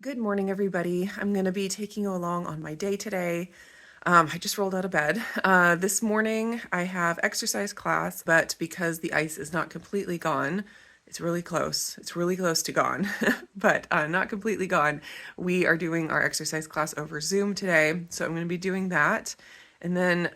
Good morning, everybody. I'm going to be taking you along on my day today. I just rolled out of bed. This morning I have exercise class, but because the ice is not completely gone, it's really close. It's really close to gone, but not completely gone. We are doing our exercise class over Zoom today, so I'm going to be doing that. And then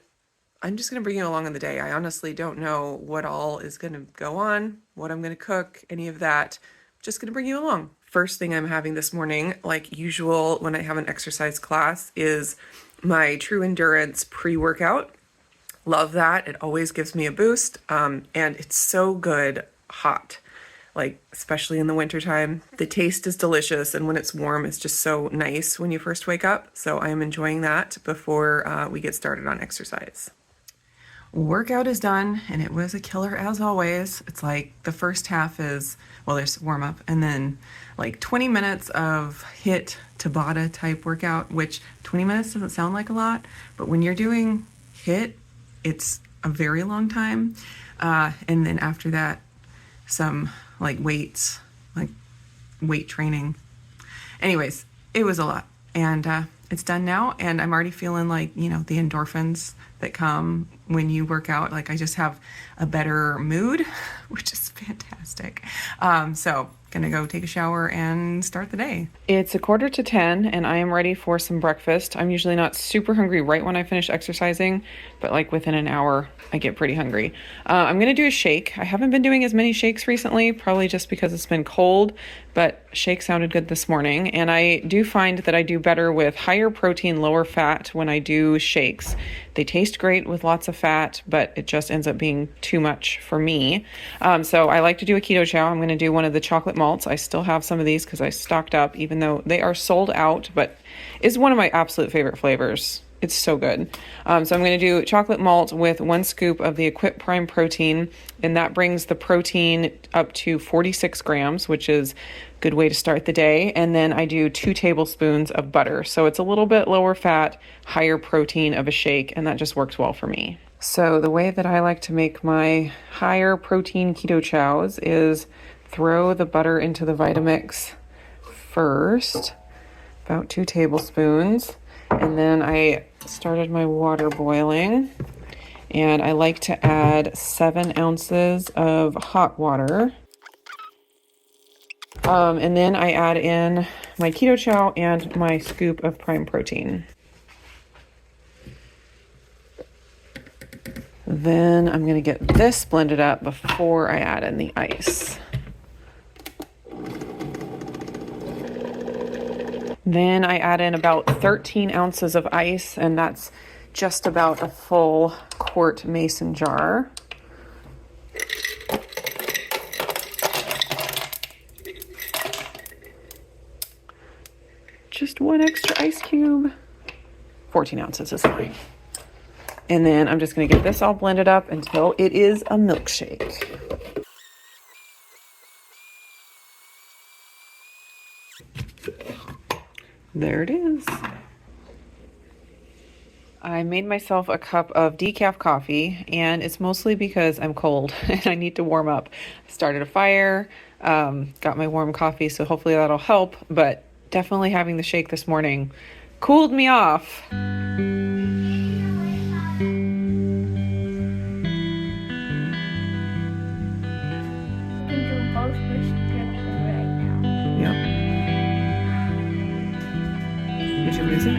I'm just going to bring you along on the day. I honestly don't know what all is going to go on, what I'm going to cook, any of that. I'm just going to bring you along. First thing I'm having this morning, like usual when I have an exercise class, is my True Endurance pre-workout. Love that. It always gives me a boost, and it's so good hot, like especially in the wintertime. The taste is delicious, and when it's warm, it's just so nice when you first wake up. So I am enjoying that before we get started on exercise. Workout is done, and it was a killer as always. It's like the first half is, well, there's warm up, and then like 20 minutes of HIIT Tabata type workout, which 20 minutes doesn't sound like a lot, but when you're doing HIIT, it's a very long time. And then after that, some like weights, like weight training. Anyways, it was a lot, and it's done now, and I'm already feeling like, you know, the endorphins that come when you work out. Like I just have a better mood, which is fantastic. So gonna go take a shower and start the day. It's 9:45 and I am ready for some breakfast. I'm usually not super hungry right when I finish exercising, but like within an hour I get pretty hungry. I'm gonna do a shake. I haven't been doing as many shakes recently, probably just because it's been cold, but shake sounded good this morning. And I do find that I do better with higher protein, lower fat when I do shakes. They taste great with lots of fat, but it just ends up being too much for me. So I like to do a keto chow. I'm going to do one of the chocolate malts. I still have some of these because I stocked up, even though they are sold out, but it's one of my absolute favorite flavors. It's so good. So I'm going to do chocolate malt with 1 scoop of the Equip Prime protein, and that brings the protein up to 46 grams, which is a good way to start the day. And then I do 2 tablespoons of butter. So it's a little bit lower fat, higher protein of a shake, and that just works well for me. So the way that I like to make my higher protein keto chows is throw the butter into the Vitamix first, about 2 tablespoons. And then I started my water boiling, and I like to add 7 ounces of hot water. And then I add in my keto chow and my scoop of prime protein. Then I'm going to get this blended up before I add in the ice. Then I add in about 13 ounces of ice, and that's just about a full quart mason jar. Just 1 extra ice cube. 14 ounces is fine. And then I'm just going to get this all blended up until it is a milkshake. There it is. I made myself a cup of decaf coffee, and it's mostly because I'm cold and I need to warm up. I started a fire, got my warm coffee, so hopefully that'll help, but definitely having the shake this morning cooled me off. Did you lose it?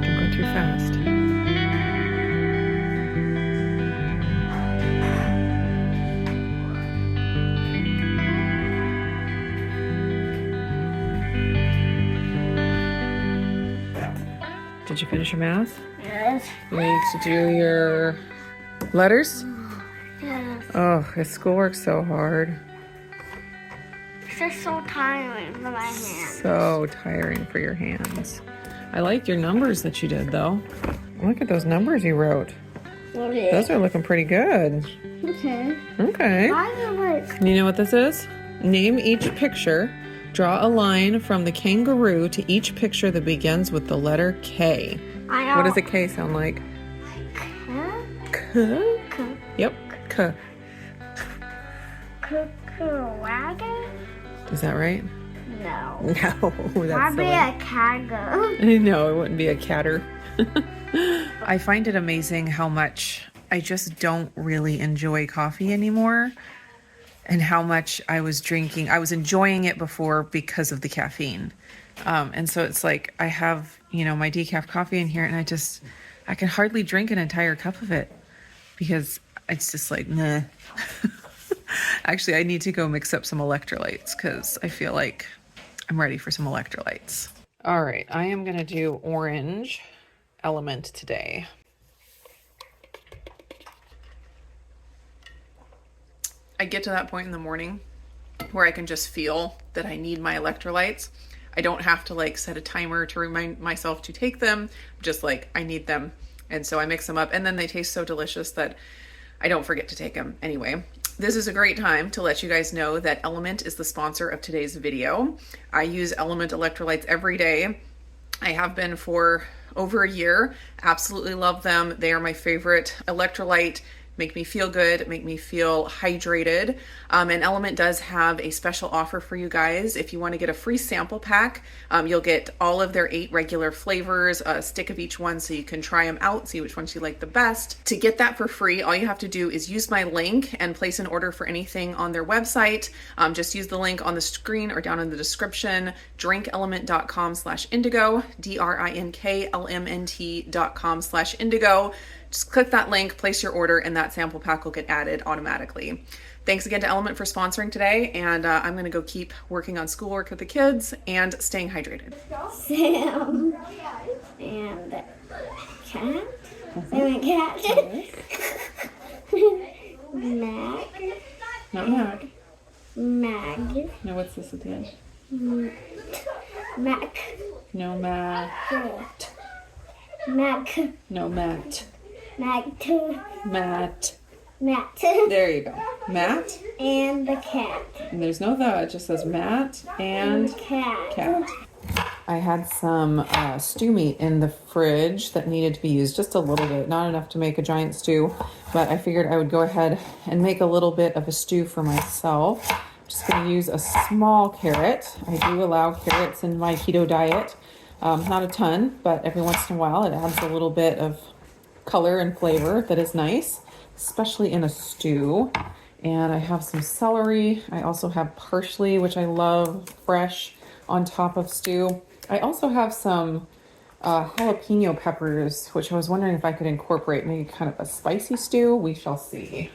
Don't go too fast. Did you finish your math? Yes. You need to do your letters? Yes. Oh, his schoolwork's so hard. It's just so tiring for my hands. So tiring for your hands. I like your numbers that you did, though. Look at those numbers you wrote. Okay. Those are looking pretty good. Okay. Okay. Why is it like... You know what this is? Name each picture. Draw a line from the kangaroo to each picture that begins with the letter K. I know. What does a K sound like? K? K. Yep. K. Wagon? Is that right? No. No, that's Probably silly. a cargo. No, it wouldn't be a catter. I find it amazing how much I just don't really enjoy coffee anymore, and how much I was drinking. I was enjoying it before because of the caffeine. And so it's like I have, my decaf coffee in here, and I can hardly drink an entire cup of it because it's just like, nah. Actually, I need to go mix up some electrolytes because I feel like I'm ready for some electrolytes. All right, I am going to do orange element today. I get to that point in the morning where I can just feel that I need my electrolytes. I don't have to like set a timer to remind myself to take them. Just like I need them. And so I mix them up, and then they taste so delicious that I don't forget to take them anyway. This is a great time to let you guys know that Element is the sponsor of today's video. I use Element electrolytes every day. I have been for over a year. Absolutely love them. They are my favorite electrolyte. Make me feel good, make me feel hydrated. And Element does have a special offer for you guys. If you want to get a free sample pack, you'll get all of their 8 regular flavors, a stick of each one so you can try them out, see which ones you like the best. To get that for free, all you have to do is use my link and place an order for anything on their website. Just use the link on the screen or down in the description, drinkelement.com/indigo, drinklmnt.com/indigo. Just click that link, place your order, and that sample pack will get added automatically. Thanks again to Element for sponsoring today, and I'm going to go keep working on schoolwork with the kids and staying hydrated. Sam and cat. Sam and cat. Mag. Not Mag. Mag. No, what's this at the end? Mac. No, Mag. Mac. No, Matt. Matt. Matt. Matt. There you go. Matt. And the cat. And there's no the, it just says Matt and cat. I had some stew meat in the fridge that needed to be used just a little bit, not enough to make a giant stew, but I figured I would go ahead and make a little bit of a stew for myself. I'm just going to use a small carrot. I do allow carrots in my keto diet. Not a ton, but every once in a while it adds a little bit of color and flavor that is nice, especially in a stew. And I have some celery. I also have parsley, which I love fresh on top of stew. I also have some jalapeno peppers, which I was wondering if I could incorporate maybe kind of a spicy stew. We shall see.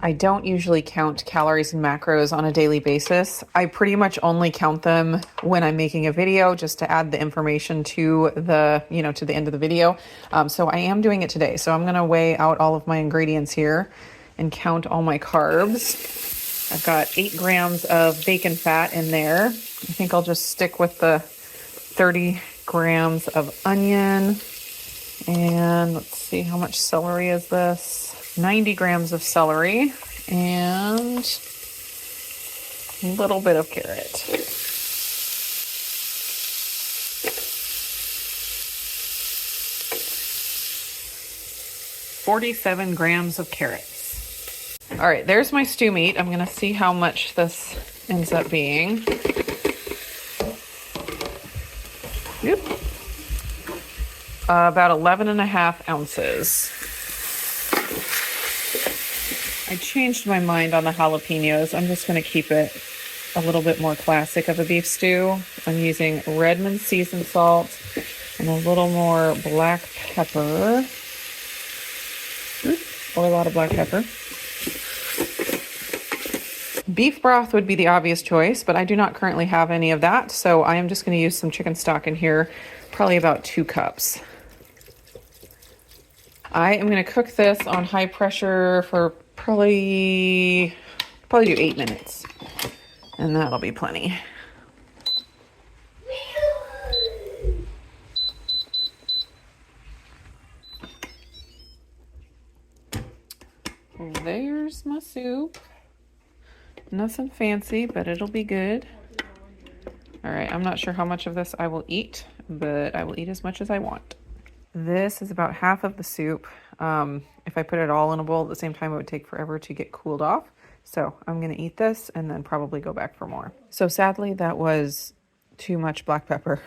I don't usually count calories and macros on a daily basis. I pretty much only count them when I'm making a video just to add the information to the, to the end of the video. So I am doing it today. So I'm going to weigh out all of my ingredients here and count all my carbs. I've got 8 grams of bacon fat in there. I think I'll just stick with the 30 grams of onion. And let's see, how much celery is this? 90 grams of celery and a little bit of carrot. 47 grams of carrots. All right, there's my stew meat. I'm gonna see how much this ends up being. Yep. About 11.5 ounces. I changed my mind on the jalapenos. I'm just going to keep it a little bit more classic of a beef stew. I'm using Redmond seasoned salt, And a little more black pepper. Oops, or a lot of black pepper. Beef broth would be the obvious choice, but I do not currently have any of that, so I am just going to use some chicken stock in here, probably about 2 cups. I am going to cook this on high pressure for probably do 8 minutes, and that'll be plenty. There's my soup. Nothing fancy, but it'll be good. All right, I'm not sure how much of this I will eat, but I will eat as much as I want. This is about half of the soup. If I put it all in a bowl at the same time, it would take forever to get cooled off. So I'm going to eat this and then probably go back for more. So sadly, that was too much black pepper.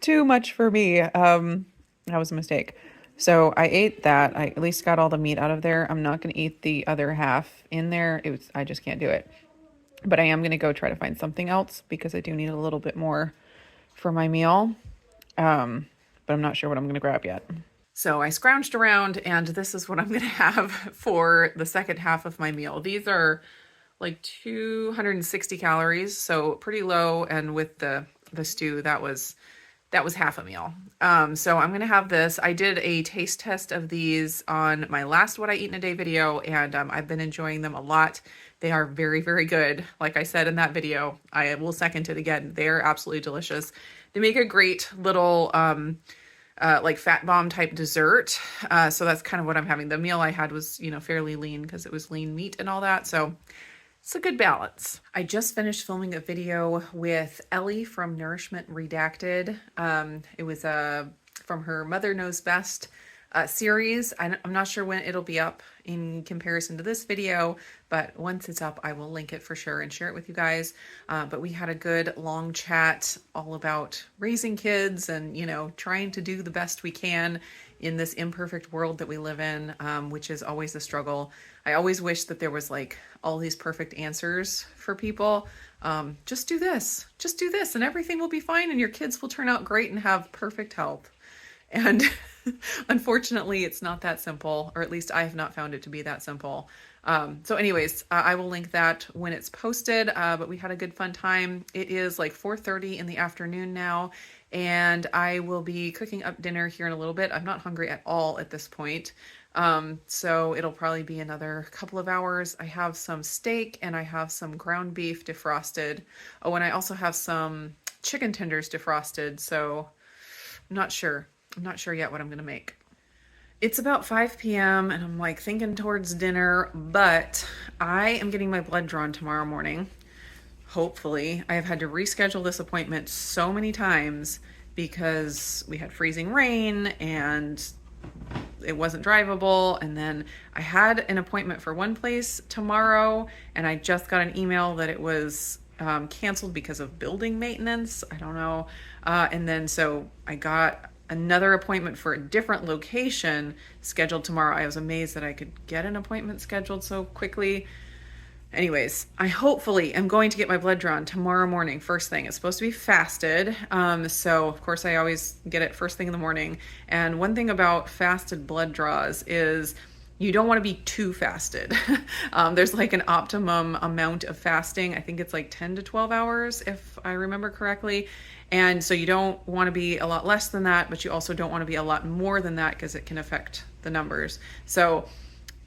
Too much for me. That was a mistake. So I ate that. I at least got all the meat out of there. I'm not going to eat the other half in there. I just can't do it. But I am going to go try to find something else because I do need a little bit more for my meal. But I'm not sure what I'm going to grab yet. So I scrounged around, and this is what I'm going to have for the second half of my meal. These are like 260 calories, so pretty low. And with the stew, that was half a meal. So I'm going to have this. I did a taste test of these on my last What I Eat in a Day video, and I've been enjoying them a lot. They are very, very good. Like I said in that video, I will second it again. They're absolutely delicious. They make a great little like fat bomb type dessert. So that's kind of what I'm having. The meal I had was, fairly lean because it was lean meat and all that. So it's a good balance. I just finished filming a video with Ellie from Nourishment Redacted. It was from her Mother Knows Best series. I'm not sure when it'll be up in comparison to this video, but once it's up, I will link it for sure and share it with you guys. But we had a good long chat all about raising kids and, trying to do the best we can in this imperfect world that we live in, which is always a struggle. I always wish that there was like all these perfect answers for people. Just do this, and everything will be fine, and your kids will turn out great and have perfect health. And unfortunately, it's not that simple, or at least I have not found it to be that simple. So anyways, I will link that when it's posted, but we had a good fun time. It is like 4:30 in the afternoon now, and I will be cooking up dinner here in a little bit. I'm not hungry at all at this point. So it'll probably be another couple of hours. I have some steak and I have some ground beef defrosted. Oh, and I also have some chicken tenders defrosted. So I'm not sure yet what I'm going to make. It's about 5 p.m. and I'm like thinking towards dinner, but I am getting my blood drawn tomorrow morning. Hopefully. I have had to reschedule this appointment so many times because we had freezing rain and it wasn't drivable. And then I had an appointment for one place tomorrow, and I just got an email that it was canceled because of building maintenance. I don't know. And then so I got another appointment for a different location scheduled tomorrow. I was amazed that I could get an appointment scheduled so quickly. Anyways, I hopefully am going to get my blood drawn tomorrow morning, first thing. It's supposed to be fasted. So of course I always get it first thing in the morning. And one thing about fasted blood draws is you don't want to be too fasted. There's like an optimum amount of fasting. I think it's like 10 to 12 hours, if I remember correctly. And so you don't want to be a lot less than that, but you also don't want to be a lot more than that because it can affect the numbers. So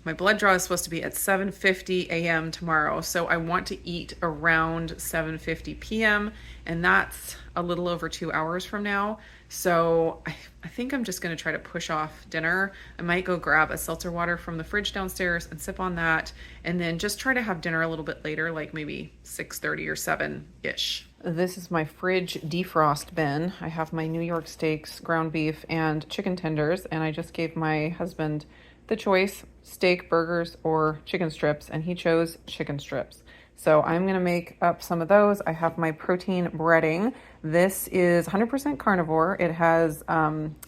my blood draw is supposed to be at 7:50 a.m. tomorrow. So I want to eat around 7:50 p.m. and that's a little over 2 hours from now. So I think I'm just going to try to push off dinner. I might go grab a seltzer water from the fridge downstairs and sip on that, and then just try to have dinner a little bit later, like maybe 6:30 or 7-ish. This is my fridge defrost bin. I have my New York steaks, ground beef, and chicken tenders, and I just gave my husband the choice, steak, burgers, or chicken strips, and he chose chicken strips. So I'm going to make up some of those. I have my protein breading. This is 100% carnivore. It has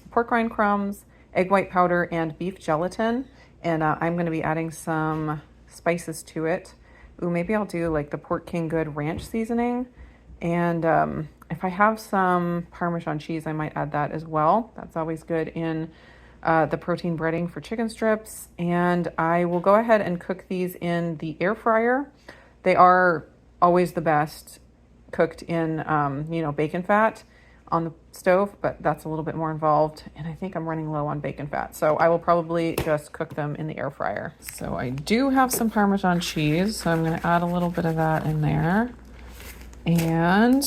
pork rind crumbs, egg white powder, and beef gelatin. And I'm going to be adding some spices to it. Ooh, maybe I'll do like the Pork King Good ranch seasoning. And If I have some Parmesan cheese, I might add that as well. That's always good in the protein breading for chicken strips. And I will go ahead and cook these in the air fryer. They are always the best cooked in, bacon fat on the stove, but that's a little bit more involved. And I think I'm running low on bacon fat. So I will probably just cook them in the air fryer. So I do have some Parmesan cheese. So I'm going to add a little bit of that in there. And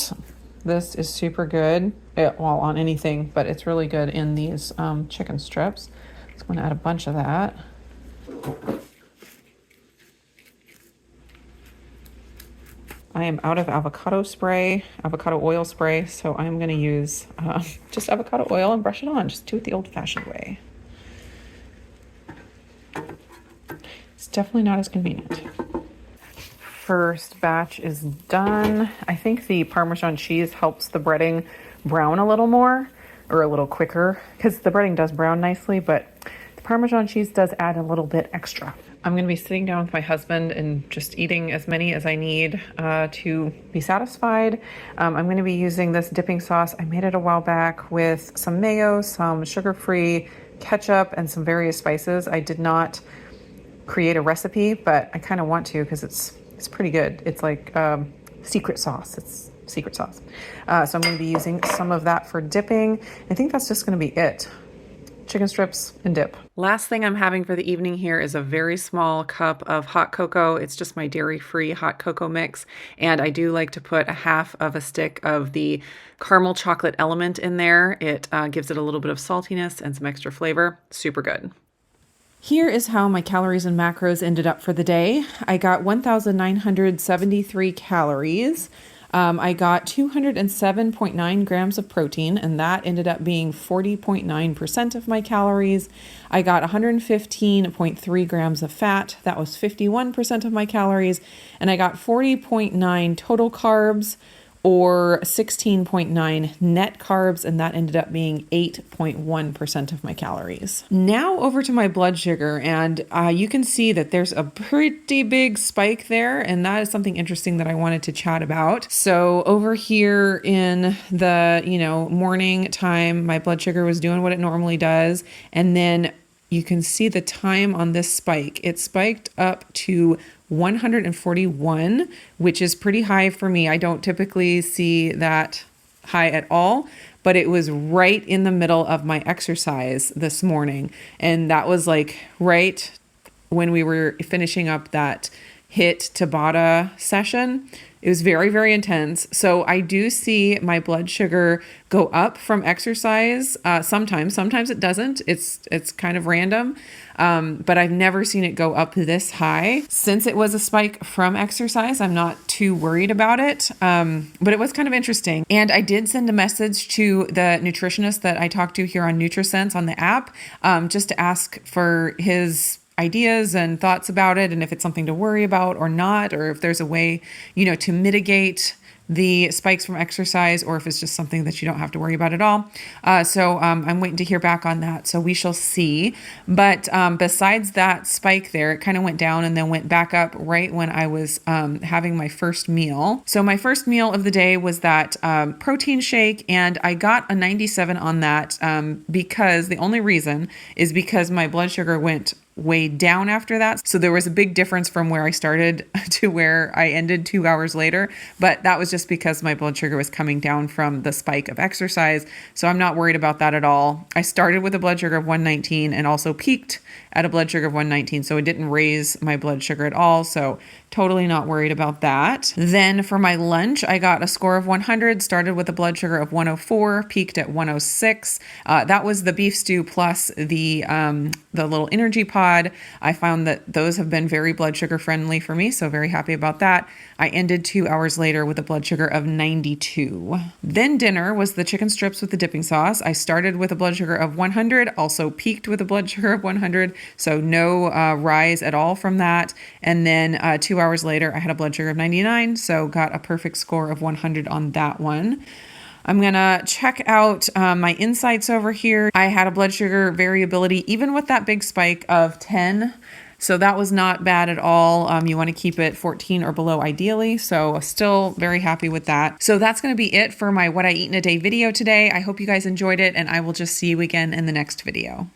this is super good, well, on anything, but it's really good in these chicken strips. So I'm going to add a bunch of that. I am out of avocado oil spray, so I'm going to use just avocado oil and brush it on. Just do it the old-fashioned way. It's definitely not as convenient. First batch is done. I think the Parmesan cheese helps the breading brown a little more, or a little quicker, because the breading does brown nicely, but the Parmesan cheese does add a little bit extra. I'm going to be sitting down with my husband and just eating as many as I need to be satisfied. I'm going to be using this dipping sauce. I made it a while back with some mayo, some sugar-free ketchup, and some various spices. I did not create a recipe, but I kind of want to because it's pretty good. It's like secret sauce. It's secret sauce. So I'm going to be using some of that for dipping. I think that's just going to be it. Chicken strips and dip. Last thing I'm having for the evening here is a very small cup of hot cocoa. It's just my dairy-free hot cocoa mix. And I do like to put a half of a stick of the caramel chocolate element in there. It gives it a little bit of saltiness and some extra flavor. Super good. Here is how my calories and macros ended up for the day. I got 1,973 calories. I got 207.9 grams of protein, and that ended up being 40.9% of my calories. I got 115.3 grams of fat. That was 51% of my calories. And I got 40.9 total carbs, or 16.9 net carbs, and that ended up being 8.1% of my calories. Now over to my blood sugar, and you can see that there's a pretty big spike there, and that is something interesting that I wanted to chat about. So over here in the, morning time, my blood sugar was doing what it normally does, and then you can see the time on this spike. It spiked up to 141, which is pretty high for me. I don't typically see that high at all, but it was right in the middle of my exercise this morning. And that was like right when we were finishing up that HIIT Tabata session. It was very, very intense. So I do see my blood sugar go up from exercise. Sometimes it doesn't. It's kind of random. But I've never seen it go up this high. Since it was a spike from exercise, I'm not too worried about it. But it was kind of interesting. And I did send a message to the nutritionist that I talked to here on NutriSense on the app, just to ask for his ideas and thoughts about it, and if it's something to worry about or not, or if there's a way, to mitigate the spikes from exercise, or if it's just something that you don't have to worry about at all. So I'm waiting to hear back on that. So we shall see. But besides that spike there, it kind of went down and then went back up right when I was having my first meal. So my first meal of the day was that protein shake, and I got a 97 on that because the only reason is because my blood sugar went way down after that. So there was a big difference from where I started to where I ended 2 hours later. But that was just because my blood sugar was coming down from the spike of exercise. So I'm not worried about that at all. I started with a blood sugar of 119 and also peaked at a blood sugar of 119. So it didn't raise my blood sugar at all. So totally not worried about that. Then for my lunch, I got a score of 100, started with a blood sugar of 104, peaked at 106. That was the beef stew plus the little energy pod. I found that those have been very blood sugar friendly for me, so very happy about that. I ended 2 hours later with a blood sugar of 92. Then dinner was the chicken strips with the dipping sauce. I started with a blood sugar of 100, also peaked with a blood sugar of 100, so no rise at all from that. And then 2 hours later, I had a blood sugar of 99, so got a perfect score of 100 on that one. I'm going to check out my insights over here. I had a blood sugar variability, even with that big spike of 10. So that was not bad at all. You want to keep it 14 or below ideally. So still very happy with that. So that's going to be it for my What I Eat in a Day video today. I hope you guys enjoyed it, and I will just see you again in the next video.